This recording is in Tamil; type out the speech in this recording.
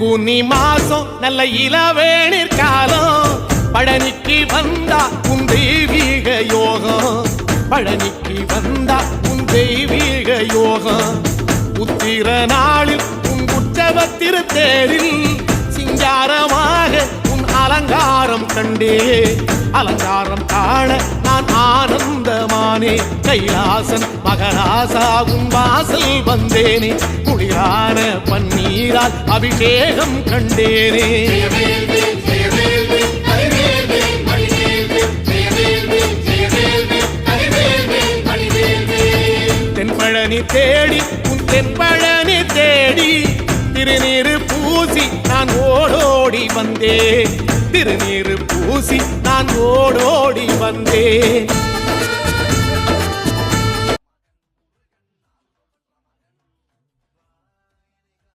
பூனி மாசம் நல்ல இளவேணிற் காலம் பழனிக்கு வந்தா உன் தெய்வீக யோகம் பழனிக்கு வந்தா உன் தெய்வீக யோகம் உத்திர நாளில் உன் உற்சவ திருத்தேரில் சிங்காரமாக உன் அலங்காரம் கண்டே அலங்காரம் காண நான் ஆனந்தமானே கைலாசன் மகராசா உன் வாசல் வந்தேனே குளிரான பன்னீரால் அபிஷேகம் கண்டேனே தென்பழனி தேடி உன் தென்பழனி தேடி திருநீரு பூசி நான் ஓடோடி வந்தேன் திருநீரு பூசி நான் ஓடோடி வந்தேன்